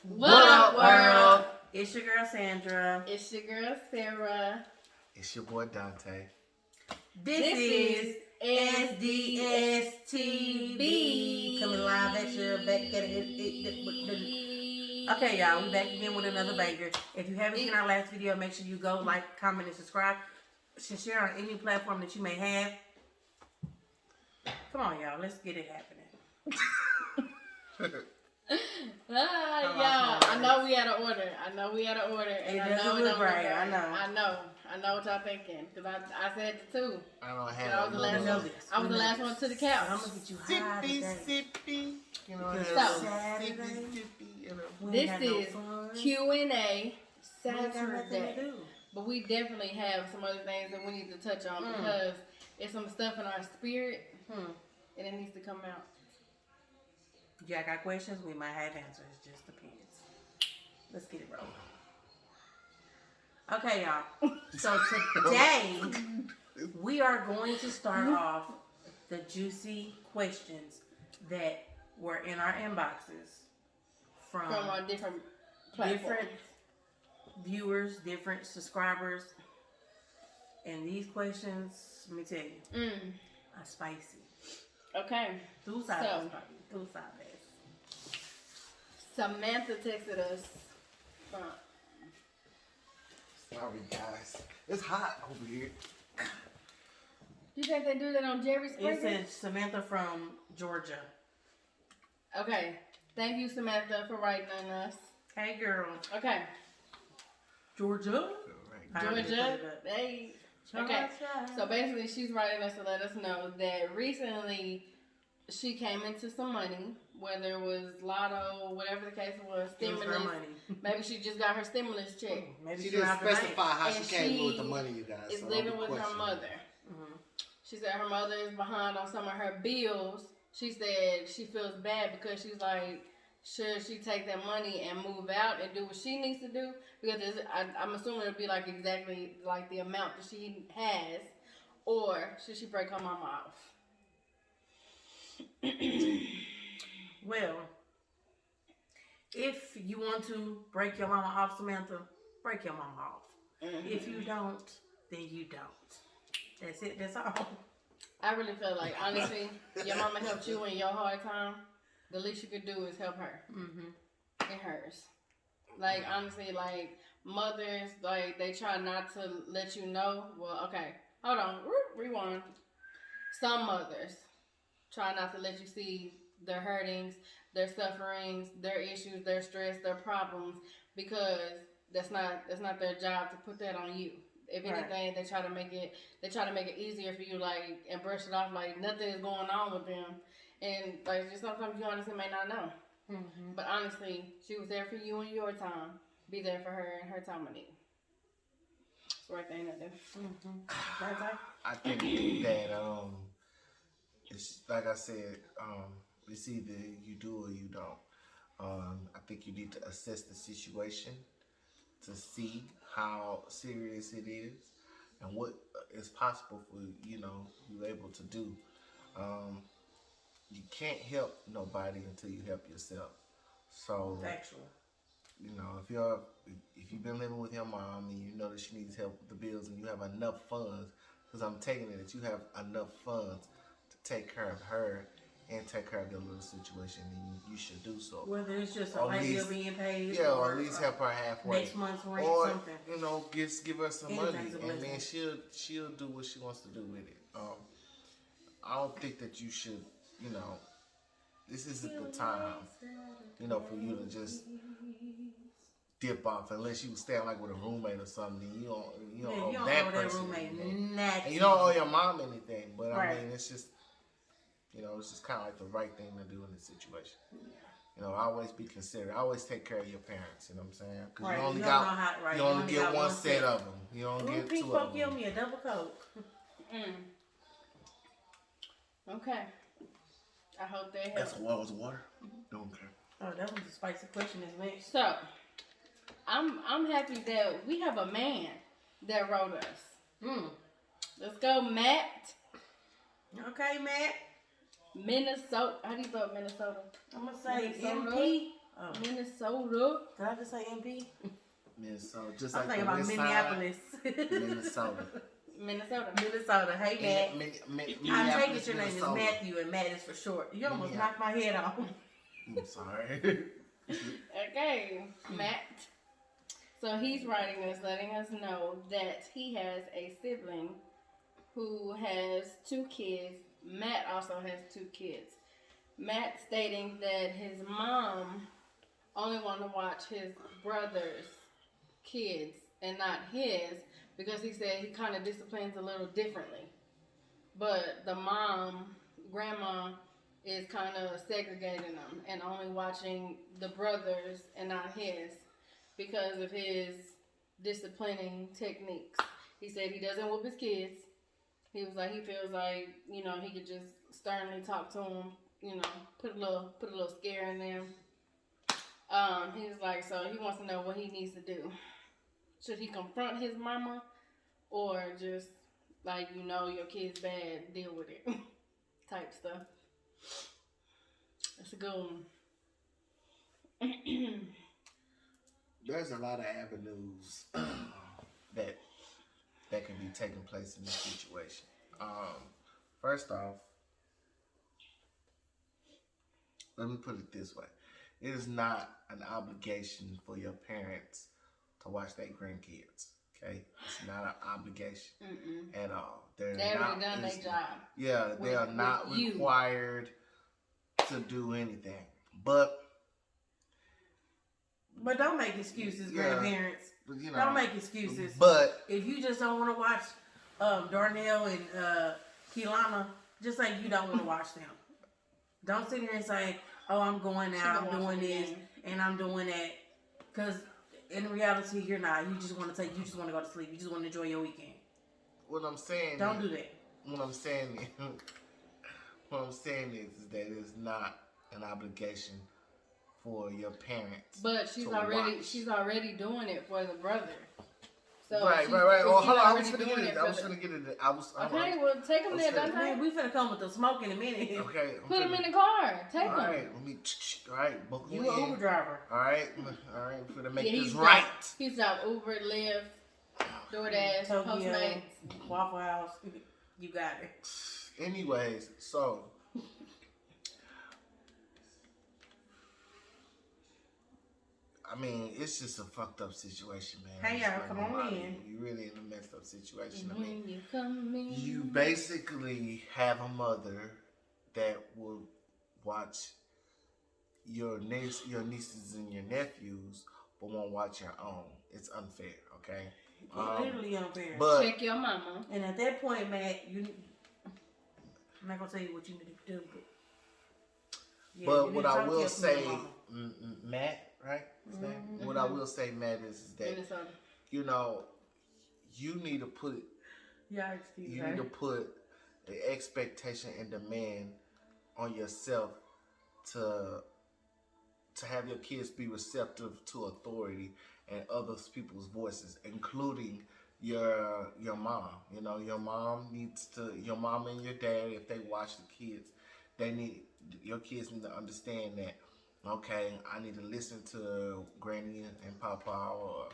What up, world? It's your girl Sandra. It's your girl Sarah. It's your boy Dante. This is S.D.S. TV. Coming live at you, back at it. Okay, y'all, we back again with another banger. If you haven't seen our last video, make sure you go like, comment, and subscribe. Share on any platform that you may have. Come on, y'all, let's get it happening. Y'all, I know we had an order. And It I doesn't know it look don't right. look I know. I know what y'all thinking. Because I said it too. I don't have I was the last one. I was the last one to the couch. I'm going to get you high today. Sippy. You know, This is Q&A Saturday. Saturday. But we definitely have some other things that we need to touch on because it's some stuff in our spirit and it needs to come out. Y'all got questions? We might have answers. Just depends. Let's get it rolling. Okay, y'all. So today we are going to start off the juicy questions that were in our inboxes from our different platforms. different viewers, different subscribers. And these questions, let me tell you, are spicy. Okay. Samantha texted us from... Sorry, guys. It's hot over here. You think they do that on Jerry Springer? It says Samantha from Georgia. Okay. Thank you, Samantha, for writing on us. Hey, girl. Okay. Georgia? Georgia. Hey. Okay. So basically, she's writing us to let us know that recently she came into some money, whether it was lotto, whatever the case was, stimulus. Maybe she just got her stimulus check. Maybe she didn't specify how she came with the money, you guys. Is living with her mother. She said her mother is behind on some of her bills. She said she feels bad because she's like, should she take that money and move out and do what she needs to do? Because I'm assuming it'll be like exactly like the amount that she has, or should she break her mama off? Well, if you want to break your mama off, Samantha, break your mama off. If you don't, then you don't. That's it. That's all. I really feel like, honestly, your mama helped you in your hard time. The least you could do is help her. It hurts. Like, honestly, like, mothers, like, they try not to let you know. Well, okay. Hold on. Rewind. Some mothers try not to let you see their hurtings, their sufferings, their issues, their stress, their problems, because that's not their job to put that on you. If anything, they try to make it easier for you, like, and brush it off like nothing is going on with them. And like, just sometimes you honestly may not know. But honestly, she was there for you in your time. Be there for her in her time of need. That's the right thing to do. I think that it's like I said, it's either you do or you don't. I think you need to assess the situation to see how serious it is and what is possible for you able to do. You can't help nobody until you help yourself. So, Factual. if you've been living with your mom and you know that she needs help with the bills and you have enough funds, because I'm taking it that you have enough funds to take care of her and take care of your little situation, then you should do so. Whether it's just a light bill being paid, or at least help her halfway. Next month's rent, or something. Just give her some money, and then she'll do what she wants to do with it. I don't think that you should. This isn't the time, for you to just dip off unless you stay like with a roommate or something. You don't owe that person anything. And you don't owe your mom anything. But I mean, it's just, it's just kind of like the right thing to do in this situation. Always be considerate. Always take care of your parents. You know what I'm saying? Because you only get one set of them. You don't get two of them. Give me a double coke. Okay. I hope they help. That's water. Don't care. Oh, that was a spicy question, isn't it? So, I'm happy that we have a man that wrote us. Let's go, Matt. Okay, Matt. Minnesota. How do you spell Minnesota? I'm gonna say Minnesota. MP. Minnesota. Minnesota. Did I just say MP? Minnesota. Just I'm like thinking the about west Minneapolis. Minnesota. Minnesota. Hey, Matt. I take it your name is Matthew, and Matt is for short. You almost knocked my head off. I'm sorry. Okay, Matt. So he's writing us, letting us know that he has a sibling who has 2 kids. Matt also has 2 kids. Matt stating that his mom only wanted to watch his brother's kids and not his because he said he kind of disciplines a little differently. But the grandma, is kind of segregating them and only watching the brothers and not his because of his disciplining techniques. He said he doesn't whoop his kids. He was like, he feels like, he could just sternly talk to them, put a little scare in them. He was like, so he wants to know what he needs to do. Should he confront his mama or just like, your kid's bad, deal with it type stuff. That's a good one. There's a lot of avenues that can be taking place in this situation. First off, let me put it this way. It is not an obligation for your parents to watch their grandkids. Okay? It's not an obligation at all. They've already done their job. Yeah, they are not required to do anything. But don't make excuses, grandparents. Don't make excuses. But if you just don't want to watch Darnell and Keelana, just like you don't want to watch them. Don't sit here and say, "Oh, I'm going out, I'm doing this, and I'm doing that," because in reality, you're not. You just want to go to sleep. You just want to enjoy your weekend. What I'm saying, don't do that. What I'm saying is that it's not an obligation for your parents. But she's already doing it for the brother. So right. Well, hold on. I was gonna get into it. Okay, well, take them there, Dante. We finna come with the smoke in a minute. Okay. Put them in the car. Take them. All right. Let me. All right. Buckle you an Uber driver. All right. We're gonna make this right. He's got Uber, Lyft, DoorDash, Postmates, Waffle House. You got it. Anyways, so. I mean, it's just a fucked up situation, man. Hey, y'all, come on in. You're really in a messed up situation. When I mean, you come in, you basically have a mother that will watch your nieces and your nephews, but won't watch your own. It's unfair, okay? Literally unfair. But check your mama. And at that point, Matt, I'm not gonna tell you what you need to do, but what I will say, Matt. Right? What I will say, Matt, is that you need to put need to put an expectation and demand on yourself to have your kids be receptive to authority and other people's voices, including your mom. Your mom and your dad, if they watch the kids, your kids need to understand that. Okay, I need to listen to Granny and Papa or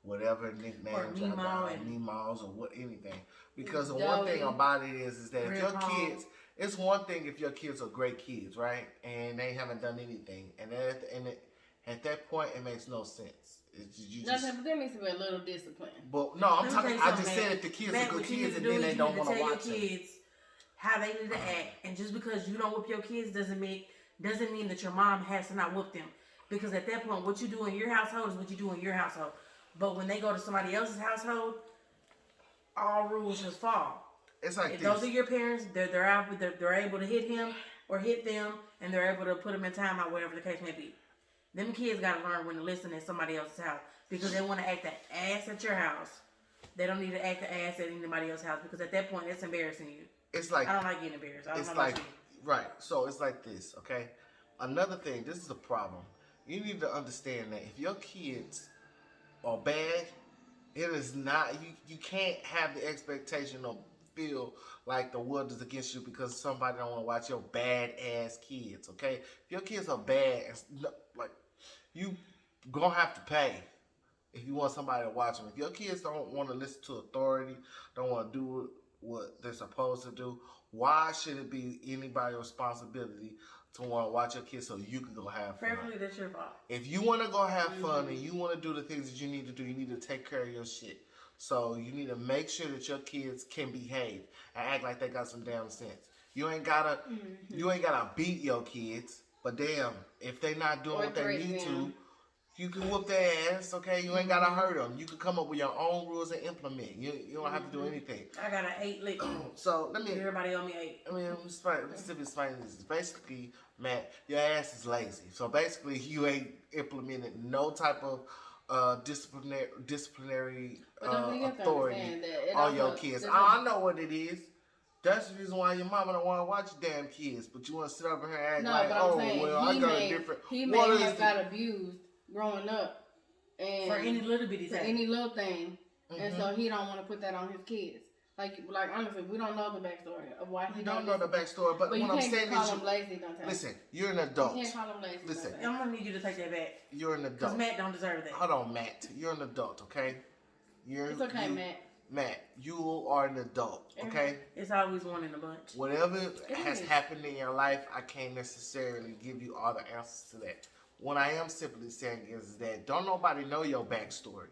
whatever nicknames I got, Meemaws or anything. Because the one thing about it is that if your kids, it's one thing if your kids are great kids, right, and they haven't done anything, and at that point it makes no sense. But there needs to be a little discipline. But no, I'm talking. I just said if the kids are good kids and then they don't want to watch kids how they need to act, and just because you don't whip your kids doesn't mean that your mom has to not whoop them. Because at that point, what you do in your household is what you do in your household. But when they go to somebody else's household, all rules just fall. It's like if those are your parents, they're able to hit him or hit them, and they're able to put them in timeout, whatever the case may be. Them kids got to learn when to listen at somebody else's house. Because they want to act the ass at your house. They don't need to act the ass at anybody else's house. Because at that point, it's embarrassing you. It's like, I don't like getting embarrassed. Right, so it's like this, okay? Another thing, this is a problem. You need to understand that if your kids are bad, it is not, you can't have the expectation or feel like the world is against you because somebody don't want to watch your bad ass kids, okay? If your kids are bad, like, you gonna have to pay if you want somebody to watch them. If your kids don't want to listen to authority, don't want to do what they're supposed to do, why should it be anybody's responsibility to want to watch your kids so you can go have fun? Preferably, that's your fault. If you want to go have fun and you want to do the things that you need to do, you need to take care of your shit. So you need to make sure that your kids can behave and act like they got some damn sense. You ain't gotta beat your kids, but damn, if they not doing what they need to, you can whoop their ass. Okay, you ain't gotta hurt them. You can come up with your own rules and implement. You don't have to do anything. I got an 8 lick. So let me. Everybody owe me 8. I mean, let's explain this. Basically, Matt, your ass is lazy. So basically, you ain't implemented no type of disciplinary authority on your kids. I know what it is. That's the reason why your mama don't want to watch your damn kids, but you want to sit over here and act like, oh, well, I got a different. He may have got abused growing up, and for any little bitty thing, for any little thing, and so he don't want to put that on his kids. Like honestly, we don't know the backstory of why he don't know the backstory. But what I'm saying is, him lazy, don't listen, you're an adult. You can't call him lazy. Listen, I'm gonna need you to take that back. You're an adult. Because Matt don't deserve that. Hold on, Matt. You're an adult, okay? It's okay, Matt. Matt, you are an adult, okay? It's always one in a bunch. Whatever has happened in your life, I can't necessarily give you all the answers to that. What I am simply saying is that don't nobody know your backstory,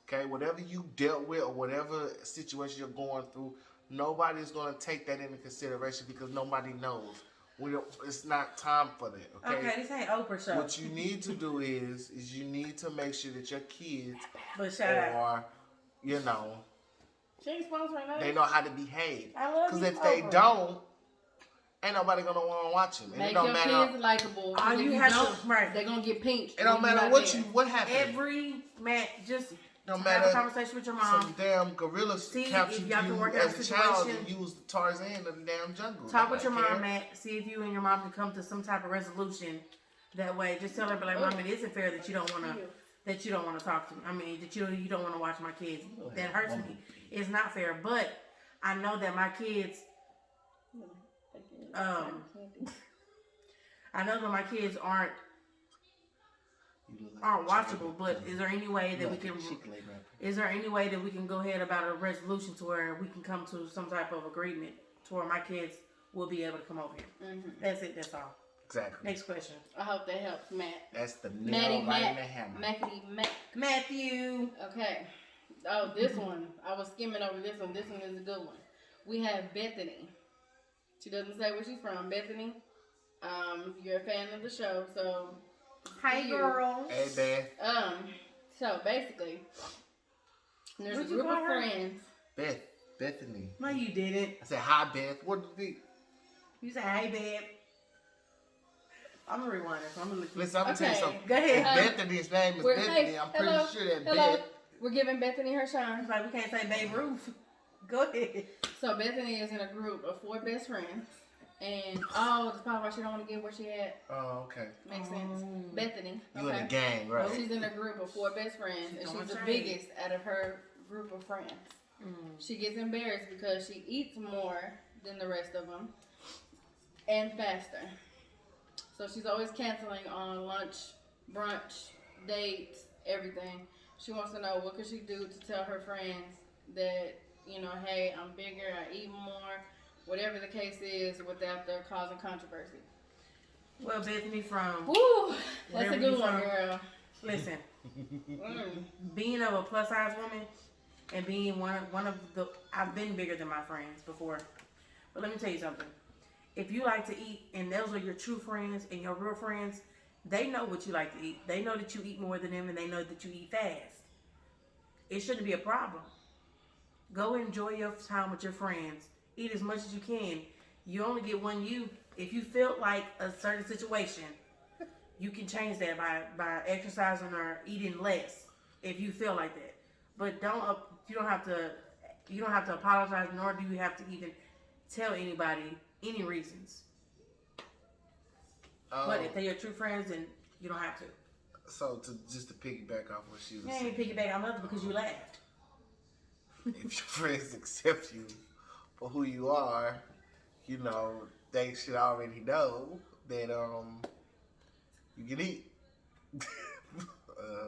okay? Whatever you dealt with or whatever situation you're going through, nobody's going to take that into consideration because nobody knows. It's not time for that, okay? Okay, this ain't Oprah show. What you need to do is you need to make sure that your kids are, you know, they know how to behave. Because if they don't, ain't nobody gonna want to watch them. And make it don't your matter. kids likable. All you have to, right? They're gonna get pinched. It don't matter what happened. Every man just no have matter a conversation with your mom. Some damn gorillas captured you as a child and used the Tarzan of the damn jungle. Talk with your mom, Matt. See if you and your mom can come to some type of resolution. That way, just tell her, be like, Mom, it isn't fair that you don't want to. That you don't want to talk to me. I mean, that you don't want to watch my kids. That hurts me. It's not fair. But I know that my kids, I know that my kids aren't watchable. But is there any way that we can? Is there any way that we can go ahead about a resolution to where we can come to some type of agreement to where my kids will be able to come over here? Mm-hmm. That's it. That's all. Exactly. Next question. I hope that helps, Matt. That's the nail right in the hammer. Matthew. Okay. Oh, this one. I was skimming over this one. This one is a good one. We have Bethany. She doesn't say where she's from. Bethany, you're a fan of the show, so. Hi, girl. Hey, Beth. So basically, there's a group of friends. Bethany. No, you didn't. I said, hi, Beth. What did you say? Hi, Beth. I'm gonna rewind it. So I'm gonna look. Listen, I'm gonna tell you something. Go ahead. Bethany's name is Bethany. I'm pretty sure that Beth. We're giving Bethany her shine. It's like we can't say Babe Ruth. Go ahead. So Bethany is in a group of 4 best friends, and that's probably why she don't want to give where she at. Oh, okay. Makes sense. Bethany. You in a gang, right? Well, she's in a group of 4 best friends, and she's the biggest out of her group of friends. She gets embarrassed because she eats more than the rest of them, and faster. So she's always canceling on lunch, brunch, dates, everything. She wants to know what could she do to tell her friends that, hey, I'm bigger, I eat more, whatever the case is, without their causing controversy. Well, Bethany, from that's a good one, girl. Listen, being of a plus size woman and being one of the, I've been bigger than my friends before, but let me tell you something. If you like to eat, and those are your true friends and your real friends, they know what you like to eat. They know that you eat more than them, and they know that you eat fast. It shouldn't be a problem. Go enjoy your time with your friends. Eat as much as you can. You only get one you. If you feel like a certain situation, you can change that by exercising or eating less if you feel like that. But you don't have to apologize, nor do you have to even tell anybody any reasons. But if they're your true friends, then you don't have to. So just to piggyback off what she was saying. You ain't piggyback on nothing because you laughed. If your friends accept you for who you are, they should already know that you can eat.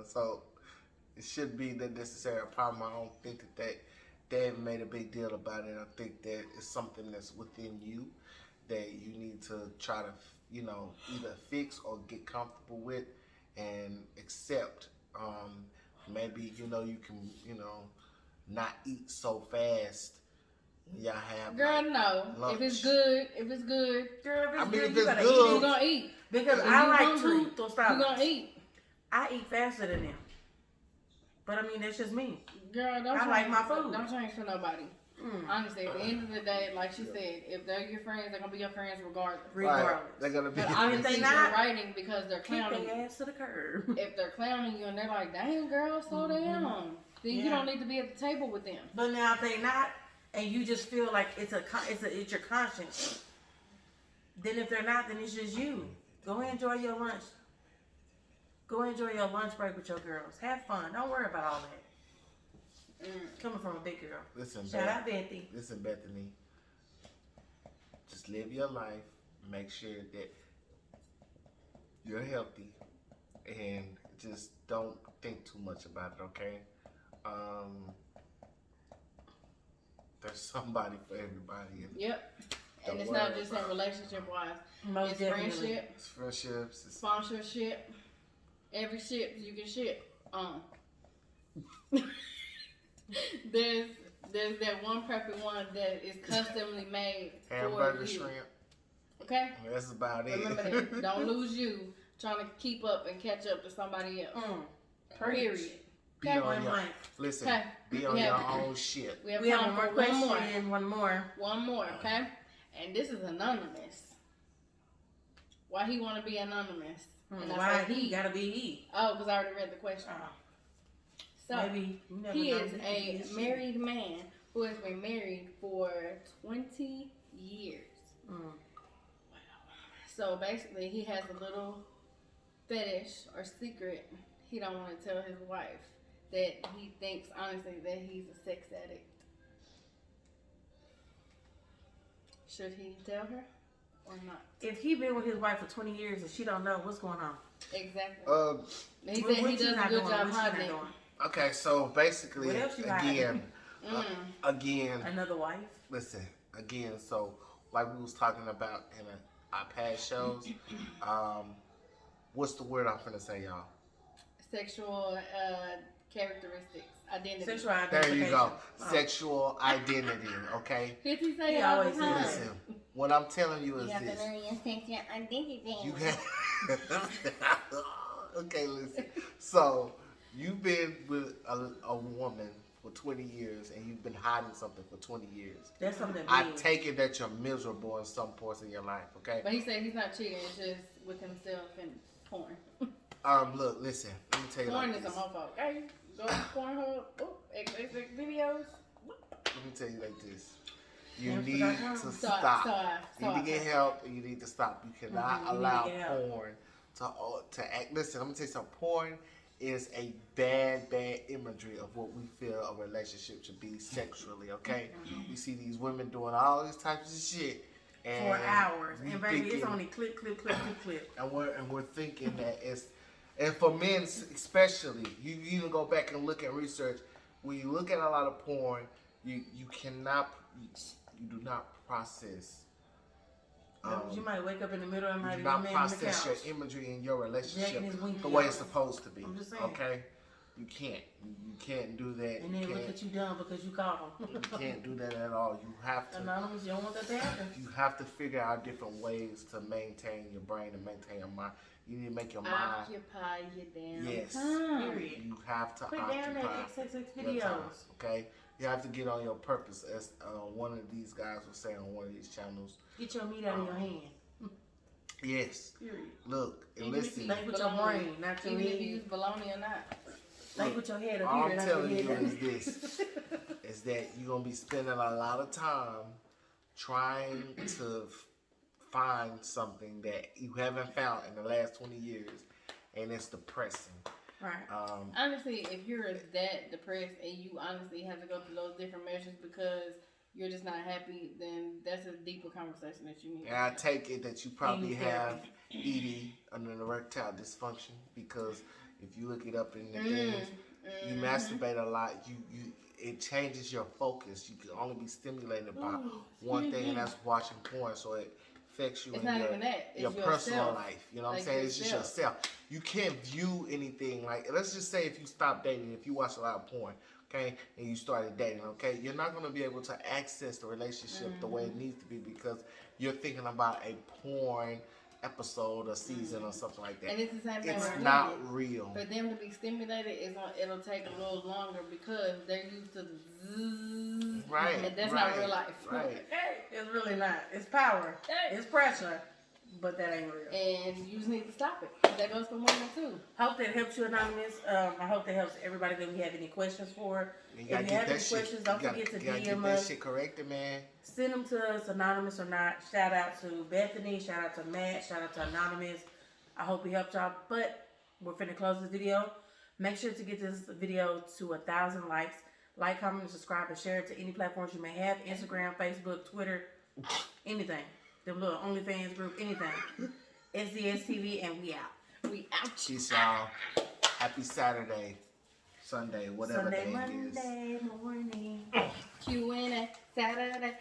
So it shouldn't be that necessary a problem. I don't think that Dad made a big deal about it. I think that it's something that's within you that you need to try to, either fix or get comfortable with and accept. Maybe, you can, not eat so fast. Y'all have girl, no. lunch. If it's good, Girl, if it's If good, it's you gotta good, eat you it. gonna eat. Because If I you like hungry, two tostadas. You gonna eat. I eat faster than them. But I mean, that's just me. Girl, I like my food. Don't change for nobody. Honestly, at the end of the day, like she said, if they're your friends, they're gonna be your friends regardless. Right. They're gonna be. But your honestly, friends. you're writing because they're Kick clowning their you. ass to the curb. If they're clowning you and they're like, "Dang, girl, slow down," then you don't need to be at the table with them. But now if they not, and you just feel like it's your conscience, then if they're not, then it's just you. Go enjoy your lunch. Go enjoy your lunch break with your girls. Have fun. Don't worry about all that. Coming from a big girl. Listen, Shout out Bethy. Listen, Bethany. Just live your life. Make sure that you're healthy, and just don't think too much about it. Okay. There's somebody for everybody. Yep. And Don't it's worry not just in about relationship wise. Most It's definitely. friendship, It's friendships. It's sponsorship, every ship you can ship on. there's that one perfect one that is customly made hamburger, for you. shrimp. Okay? That's about it. Remember that. Don't lose you trying to keep up and catch up to somebody else. Period. Be Okay. on your, Mic. listen, Okay. be on Yeah. your own shit. We have We have time one for more one more. question. One more. One more, okay? And this is anonymous. Why he want to be anonymous? And I Why said he gotta be he? Oh, because I already read the question. So Maybe you never he know. is He could a be shit. married man who has been married for 20 years. So basically, he has a little fetish or secret he don't want to tell his wife that he thinks honestly that he's a sex addict. Should he tell her or not? If he been with his wife for 20 years and she don't know what's going on, Exactly. He what said he you does a not good doing? job What you not hiding it. doing? Okay, so basically, What else you hiding? again, Another wife? listen, again, so like we was talking about in our past shows, what's the word I'm finna say, y'all? Sexual characteristics, identity. Sexual There identification. you go. Oh. Sexual identity, okay? Did he say He it all the always time? says Listen, what I'm telling you is You have to this. learn your sexual identity. You have okay, listen. So you've been with a woman for 20 years and you've been hiding something for 20 years. That's something big. I take it that you're miserable in some parts of your life, okay? But he said he's not cheating, it's just with himself and porn. Look, listen. Let me tell you Porn like is this. a motherfucker. Okay, go to Pornhub, XXX videos. Let me tell you like this. You That's need what I know. to Stop. stop. You need to get help and you need to stop. You cannot You need to allow get help. porn to act. Listen, I'm gonna tell you something. Porn is a bad imagery of what we feel a relationship should be sexually. Okay, we see these women doing all these types of shit and for hours. we And baby, it's thinking- only click, click, click, click, click. and we're thinking that it's, and for men especially, you even go back and look at research. When you look at a lot of porn, you do not process. You might wake up in the middle of the You night do and not your man on the process couch. your imagery in your relationship Jacking his winky the way out. it's supposed to be. I'm just saying. Okay, you can't. You can't do that. And then you look can't. at you dumb because you called him. You can't do that at all. You have to. Anonymous, you don't want that to happen. You have to figure out different ways to maintain your brain and maintain your mind. You need to make your mind. Occupy your damn Yes. time. Period. You have to Put occupy down that XXX your time, videos. okay? You have to get on your purpose, as one of these guys was saying on one of these channels. Get your meat out of your hand. Yes. Period. Look and Even if listen. you Think with your brain, not your Even if head. you use baloney or not. Think with your head up All here, I'm not your telling you head is down. this: is that you're gonna be spending a lot of time trying to find something that you haven't found in the last 20 years, and it's depressing. Right. Honestly, if you're that depressed and you honestly have to go through those different measures because you're just not happy, then that's a deeper conversation that you need. And I take it that you probably Eating have ED, an erectile dysfunction, because If you look it up in the things, you masturbate a lot. It changes your focus. You can only be stimulated by one thing, and that's watching porn. So it affects you in your personal life. You know what I'm saying? It's just yourself. You can't view anything like. Let's just say if you stop dating, if you watch a lot of porn, okay, and you started dating, okay, you're not gonna be able to access the relationship the way it needs to be because you're thinking about a porn episode or season or something like that. And it's the same thing. It's not real. For them to be stimulated, it'll take a little longer because they're used to the zzz. Right. And that's not real life. Right. It's really not. It's power. It's pressure. But that ain't real. And you just need to stop it. That goes for women too. Hope that helps you, Anonymous. I hope that helps everybody that we have any questions for. If you have any questions, don't forget to DM us. That shit corrected, man. Send them to us, Anonymous or not. Shout out to Bethany. Shout out to Matt. Shout out to Anonymous. I hope we helped y'all. But we're finna close this video. Make sure to get this video to 1,000 likes. Like, comment, and subscribe, and share it to any platforms you may have. Instagram, Facebook, Twitter, anything. Them little OnlyFans group, anything. S.D.S. TV, and we out. We out. Peace, y'all. Happy Saturday, Sunday, whatever day it is. Monday morning. Q&A Saturday.